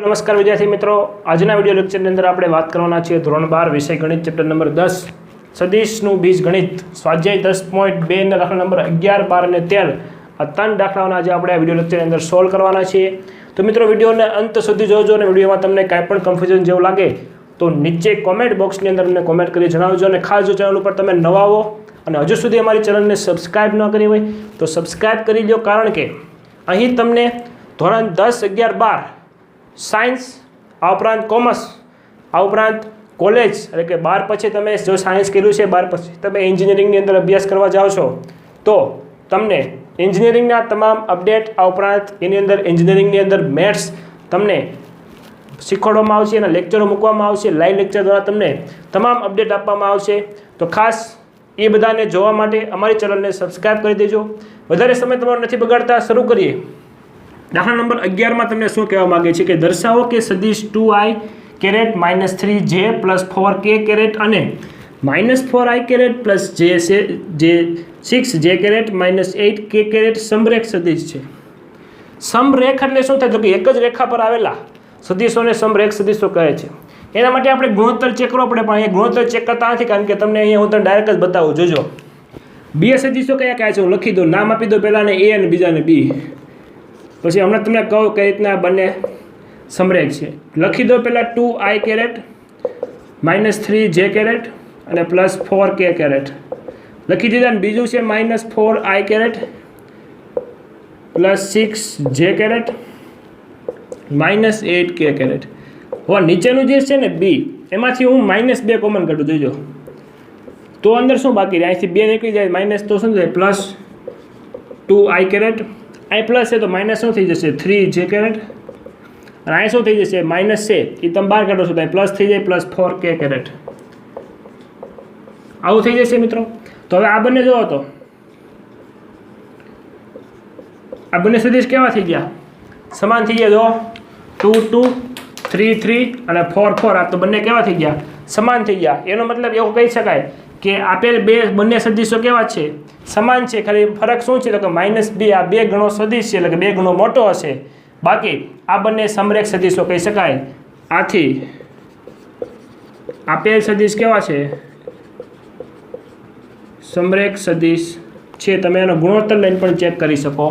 નમસ્કાર વિદ્યાર્થી મિત્રો, આજના વિડીયો લેક્ચરની અંદર આપણે વાત કરવાના છીએ ધોરણ 12 વિષય ગણિત ચેપ્ટર નંબર 10 સદિશનું બીજગણિત સ્વાધ્યાય 10.2 ના દાખલા નંબર 11, 12 અને 13 આ ત્રણ દાખલાઓના આજે આપણે આ વિડીયો લેક્ચરની અંદર સોલ્વ કરવાના છીએ। તો મિત્રો વિડીયોને અંત સુધી જોજો અને વિડીયોમાં તમને કાંઈ પણ કન્ફ્યુઝન જેવું લાગે તો નીચે કોમેન્ટ બોક્સની અંદર અમને કોમેન્ટ કરી જણાવજો અને ખાસ જો ચેનલ ઉપર તમે નવા હો અને હજુ સુધી અમારી ચેનલને સબસ્ક્રાઇબ ન કરી હોય તો સબસ્ક્રાઇબ કરી લો, કારણ કે અહીં તમને ધોરણ 10, 11, 12 સાયન્સ, આ ઉપરાંત કોમર્સ, આ ઉપરાંત કોલેજ એટલે કે 12 પછી તમે જો સાયન્સ કર્યું છે 12 પછી તમે એન્જિનિયરિંગની અંદર અભ્યાસ કરવા જાઓ છો તો તમને એન્જિનિયરિંગના તમામ અપડેટ, આ ઉપરાંત એની અંદર એન્જિનિયરિંગની અંદર મેથ્સ તમને શીખવાડવામાં આવશે, એના લેક્ચરો મૂકવામાં આવશે, લાઈવ લેક્ચર દ્વારા તમને તમામ અપડેટ આપવામાં આવશે। તો ખાસ એ બધાને જોવા માટે અમારી ચેનલને સબસ્ક્રાઈબ કરી દેજો। વધારે સમય તમારો નથી બગાડતા, શરૂ કરીએ। દાખલા નંબર 11માં તમને શું કહેવા માગે છે કે દર્શાવો કે સદિશ 2i caret -3j + 4k caret અને -4i caret + 6j caret -8k caret સમરેખ સદિશ છે। સમરેખ એટલે શું થાય? તો કે એક જ રેખા પર આવેલા સદિશોને સમરેખ સદિશો કહે છે। એના માટે આપણે ગુણોત્તર ચેક કરવો પડે, પણ અહીંયા ગુણોત્તર ચેક કરતા નથી, કારણ કે તમને અહીંયા હું તમને ડાયરેક્ટ જ બતાવું। જોજો બે સદિશો કયા કયા છે હું લખી દઉં, નામ આપી દો, પહેલાને a અને બીજાને b, પછી હમણાં તમને કહું કઈ રીતના બંને સમરેખ છે। લખી દો પહેલાં 2i કેરેટ -3j કેરેટ અને +4k કેરેટ લખી દીધા, અને બીજું છે -4i caret +6j caret -8k caret. હવે નીચેનું જે છે ને b, એમાંથી હું -2 કોમન કાઢું, જોજો તો અંદર શું બાકી રહે? અહીંથી 2 નીકળી જાય, માઇનસ તો શું થાય +2i કેરેટ, અહીં પ્લસ છે તો માઇનસ શું થઈ જશે 3j કેરેટ, અને અહીં શું થઈ જશે માઇનસ છે એ તમે બહાર કાઢો છો તો અહીં પ્લસ થઈ જાય +4k કેરેટ, આવું થઈ જશે મિત્રો। તો હવે આ બંને જોવો તો આ બંને સદિશ કેવા થઈ ગયા? સમાન થઈ ગયા। જો 2, 2, 3, 3 અને 4, 4 આ તો બંને કેવા થઈ ગયા? સમાન થઈ ગયા। એનો મતલબ એવું કહી શકાય કે આપેલ બંને સદિશો કેવા છે? સમાન છે। ખાલી ફરક શું છે? તો કે -2 આ 2 ગણો સદિશ છે, એટલે કે 2 ગણો મોટો હશે, બાકી આ બંને સમરેખ સદિશો કહી શકાય। આથી આપેલ સદિશ કેવા છે? સમરેખ સદિશ છે। તમે એનો ગુણોત્તર લઈને પણ ચેક કરી શકો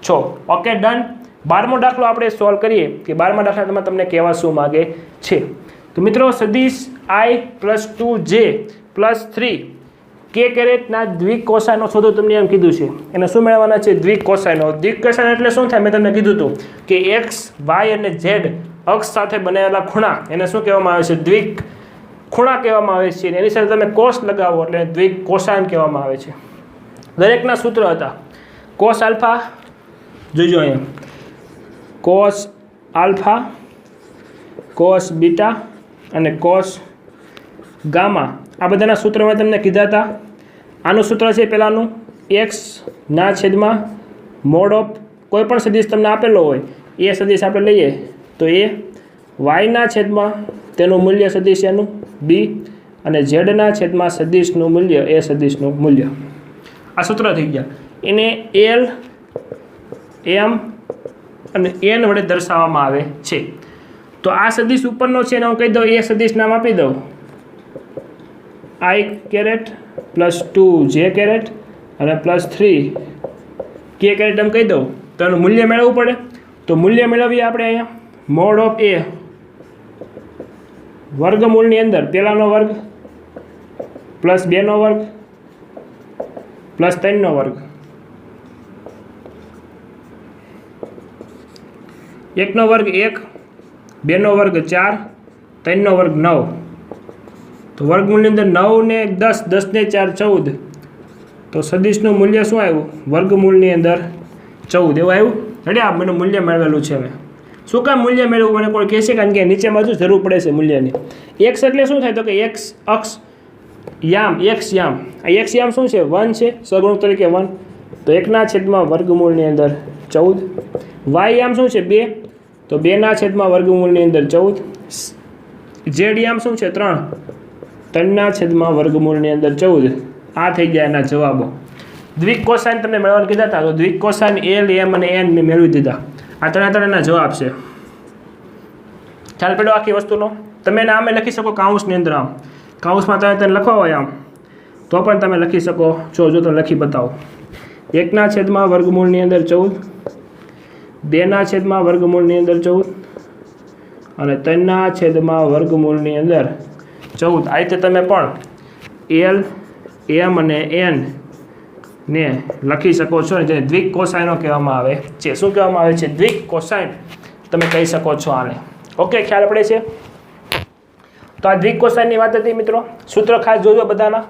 છો। Okay, done. 12મો દાખલો આપણે સોલ્વ કરીએ કે 12મા દાખલામાં તમને કહેવા શું માગે છે। તો મિત્રો સદિશ i + 2j + 3k કેરેટના દ્વિકોસાઇનો શોધો, તમને એમ કીધું છે। એને શું મેળવવાના છે? દ્વિકોસાઇનો। દ્વિકોસાઇન એટલે શું થાય? મેં તમને કીધું હતું કે x, y અને z અક્ષ સાથે બનાવેલા ખૂણા એને શું કહેવામાં આવે છે? દ્વિક ખૂણા કહેવામાં આવે છે। એની સાથે તમે કોસ લગાવો એટલે દ્વિકોસાઇન કહેવામાં આવે છે। દરેકના સૂત્ર હતા કોસ આલ્ફા, જોજો અહીંયા કોસ આલ્ફા, કોસ બીટા અને કોસ ગામા, આ બધાના સૂત્ર મેં તમને કીધા હતા। આનું સૂત્ર છે પહેલાંનું x/mod ઓફ કોઈ પણ સદિશ તમને આપેલો હોય એ સદિશ આપણે લઈએ તો એ, y/, તેનું મૂલ્ય સદિશ એનું b, અને z/, સદિશનું મૂલ્ય એ સદિશનું મૂલ્ય। આ સૂત્ર થઈ ગયા। એને l, m અને n વડે દર્શાવવામાં આવે છે। તો આ સદિશ ઉપરનો છે એને હું કહી દઉં, એ સદિશ નામ આપી દઉં i કેરેટ +2j કેરેટ અને +3k કેરેટ એમ કહી દઉં। તો એનું મૂલ્ય મેળવવું પડે, તો મૂલ્ય મેળવીએ આપણે અહીંયા મોડ ઓફ a વર્ગમૂળની અંદર પહેલાનો વર્ગ +2નો વર્ગ +3નો વર્ગ, 1નો વર્ગ 1, 2નો વર્ગ 4, 3નો વર્ગ 9, તો વર્ગમૂળની અંદર 9 ને 10, 10 ને 4 14, તો સદિશનું મૂલ્ય શું આવ્યું? વર્ગમૂળની અંદર 14 એવું આવ્યું। રેડી, આ મને મૂલ્ય મેળવેલું છે। હવે શું કામ મૂલ્ય મેળવવું મને કોઈ કહેશે? કારણ કે નીચે બાજુ જરૂર પડે છે મૂલ્યની। x એટલે શું થાય? તો કે x અક્ષ યામ, x યામ, આ x યામ શું છે? 1 છે, સગુણક તરીકે 1, તો 1/, વર્ગમૂળની અંદર 14। y યામ શું છે? 2, તો 2/, વર્ગમૂળની અંદર 14। z યામ શું છે? 3, 3/, વર્ગમૂળની અંદર 14। આ થઈ ગયા એના જવાબો। દ્વિક કોસાઇન તમને મેળવવાનું કીધા હતા, તો દ્વિક કોસાઇન l, m અને n મેં મેળવી દીધા। આ ત્રણેના જવાબ છે। ખ્યાલ પડ્યો આખી વસ્તુનો? તમે એને આમે લખી શકો કાઉન્સની અંદર, આમ કાઉન્સમાં તમે તેને લખવા હોય આમ તો પણ તમે લખી શકો છો. જો તમે લખી બતાવો, 1/, વર્ગમૂળની અંદર 14, 2/, વર્ગમૂળની અંદર 14 અને 3/, વર્ગમૂળની અંદર 14. આ રીતે તમે પણ એલ, એમ અને એન ને લખી શકો છો, જેને દ્વિક કોસાઇનો કહેવામાં આવે છે. શું કહેવામાં આવે છે? દ્વિક કોસાઇન તમે કહી શકો છો આને. ઓકે, ખ્યાલ પડે છે? તો આ દ્વિક કોસાઇનની વાત હતી મિત્રો. સૂત્ર ખાસ જોજો બધાના.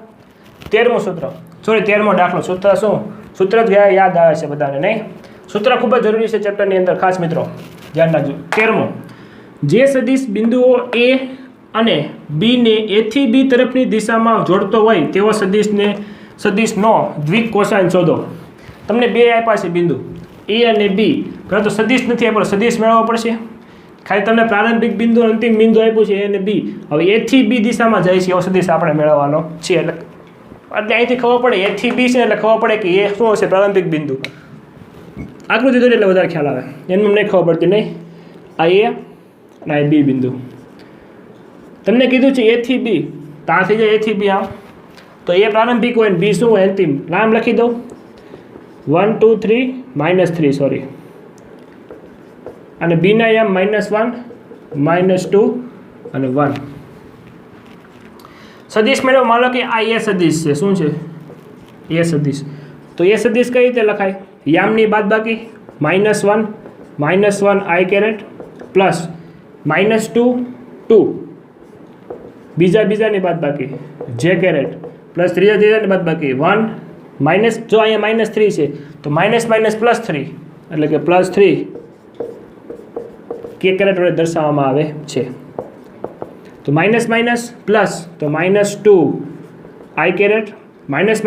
13મું સૂત્ર, સોરી 13મો દાખલો. સૂત્ર શું? સૂત્ર જ યાદ આવે છે બધાને, નહીં? સૂત્ર ખૂબ જ જરૂરી છે ચેપ્ટરની અંદર, ખાસ મિત્રો ધ્યાન રાખજો. 13મો, જે સદિશ બિંદુઓ એ અને બીને એથી બી તરફની દિશામાં જોડતો હોય તેવો સદિશનો દ્વિક કોસાઇન શોધો. તમને બે આપ્યા છે બિંદુ એ અને બી, પરંતુ સદિશ નથી આપ્યો, સદિશ મેળવવો પડશે. ખાલી તમને પ્રારંભિક બિંદુ અંતિમ બિંદુ આપ્યું છે એ અને બી. હવે એથી બી દિશામાં જાય છે એવો સદિશ આપણે મેળવવાનો છે. એટલે અહીંથી ખબર પડે એથી બી છે એટલે ખબર પડે કે એ શું હશે? પ્રારંભિક બિંદુ. આકૃતિ દોરી એટલે વધારે ખ્યાલ આવે. એનું નહીં ખબર પડતી, નહીં? આ એ અને આ બી બિંદુ તમને કીધું છે એથી બી, ત્યાં થઈ જાય એથી બી આમ. તો એ પ્રારંભિક હોય ને બી શું હોય? અંતિમ. નામ લખી દઉં, 1 2 3 -3, સોરી, અને બીના એમ -1 -2 અને 1. સદિશ મેળવો. માનો કે આ એ સદિશ છે. શું છે? એ સદિશ. તો એ સદિશ કઈ રીતે લખાય? યામની બાદબાકી -1 -1 i કેરેટ પ્લસ -2 2, બીજાની બાદબાકી જે કેરેટ પ્લસ ત્રીજાની બાદબાકી 1 માઇનસ, જો અહીંયા -3 છે તો +3 એટલે કે +3 કે કેરેટ વડે દર્શાવવામાં આવે છે. તો માઇનસ પ્લસ તો -2 i કેરેટ માઇનસ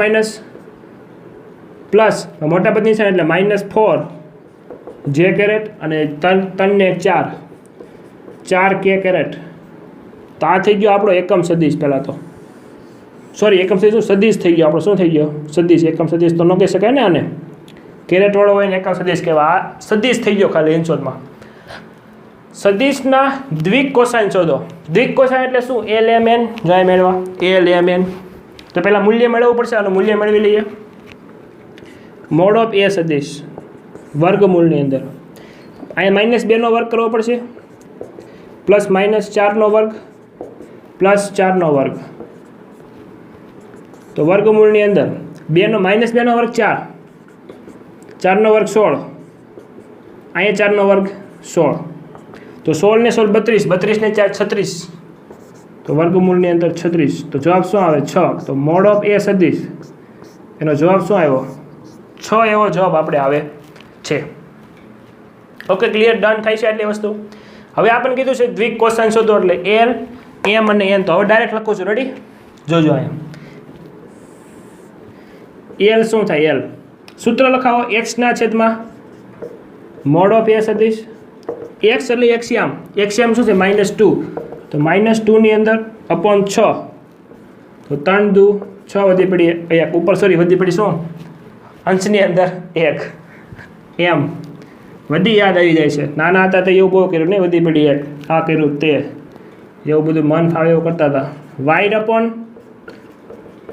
પ્લસ મોટા પદની છે એટલે -4 જે કેરેટ અને 3 ને 4 કે કેરેટ. તો આ થઈ ગયો આપણો એકમ સદિશ. પહેલાં તો સોરી, એકમ સદિશ સદિશ થઈ ગયો આપણો. શું થઈ ગયો? સદિશ. એકમ સદિશ તો ન કહી શકાય ને આને, કેરેટવાળો હોય ને એકમ સદિશ કહેવાય. આ સદિશ થઈ ગયો ખાલી એન્સોરમાં. સદિશના દ્વિક કોસાઇન શોધો. દ્વિક કોસાઇન એટલે શું? L M N. જો મેળવા એલ એમ એન, તો પહેલાં મૂલ્ય મેળવવું પડશે. આનું મૂલ્ય મેળવી લઈએ. મોડ ઓફ એ સદિશ વર્ગમૂળની અંદર અહીંયા -2 વર્ગ કરવો પડશે, પ્લસ -4 વર્ગ પ્લસ 4 વર્ગ. તો વર્ગમૂળની અંદર -2 વર્ગ 4, 4 વર્ગ 16, અહીંયા 4 વર્ગ 16. તો 16 ને 16 32, 32 ને 4 36. તો વર્ગમૂળની અંદર 36. તો જવાબ શું આવે? 6. તો મોડ ઓફ એ સદિશ એનો જવાબ શું આવ્યો? 6 એવો જવાબ આપણે આવે છે. Okay, clear? ડન થાય છે આટલી વસ્તુ. હવે આપણને કીધું છે દ્વિક કોસાઇન શોધો એટલે એલ, એમ અને એન. તો હવે ડાયરેક્ટ લખું છું. રેડી? જોજો અહીંયા એલ શું થાય? એલ સૂત્ર લખાવો. x/, મોડ ઓફ એ સદિશ. x એટલે એક્સિયમ. એક્સિયમ શું છે? -2. તો -2 ની અંદર અપોન 6. તો 3 દુ 6 વધી પડી 1 ઉપર, સોરી વધી પડી શું? અંશની અંદર 1. એમ વધી યાદ આવી જાય છે. નાના હતા તો એવું બહુ કર્યું નહીં, વધી પડી 1, આ કર્યું તે, એવું બધું મન ફાવે એવું કરતા હતા. વાય અપોન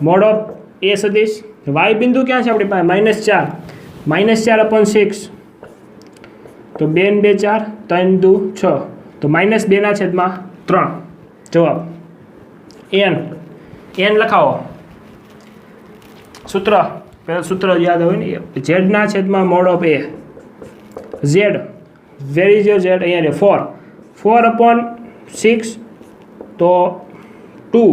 મોડ ઓફ એ સદિશ. વાય બિંદુ ક્યાં છે આપણી પાસે? -4 અપોન 6. તો 2 ને 2 4, 3 દુ 6. તો -2/3 જવાબ. એન લખાવો. સૂત્ર પહેલાં સૂત્ર યાદ હોય ને, z/, mode of A. Z, where is your Z? અહીંયા 4 અપોન 6 તો 2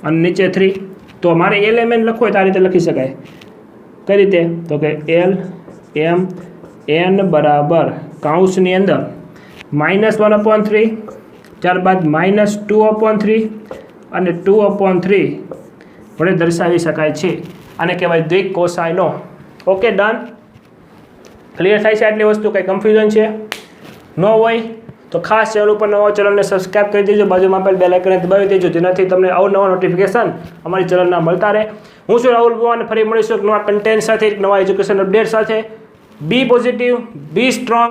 અને નીચે 3. તો મારે એલ એમ એન લખવું હોય તો આ રીતે લખી શકાય. કઈ રીતે? તો કે એલ એમ એન બરાબર કાઉન્સની અંદર -1/3, ત્યારબાદ -2/3 અને 2/3 વડે દર્શાવી શકાય છે. આને કહેવાય દ્વિક કોસાઇનો. Okay, done. ક્લિયર થાય છે આટલી વસ્તુ? કંઈ કન્ફ્યુઝન છે? ન હોય તો ખાસ ચેનલ ઉપર નવા ચેનલને સબસ્ક્રાઈબ કરી દેજો, બાજુમાં આપેલ બેલ આઇકનને દબાવી દેજો, જેનાથી તમને અવનવા નોટિફિકેશન અમારી ચેનલના મળતા રહે. હું છું રાહુલ ભુવા અને ફરી મળીશું એક નવા કન્ટેન્ટ સાથે, એક નવા એજ્યુકેશન અપડેટ સાથે. બી પોઝિટિવ, બી સ્ટ્રોંગ.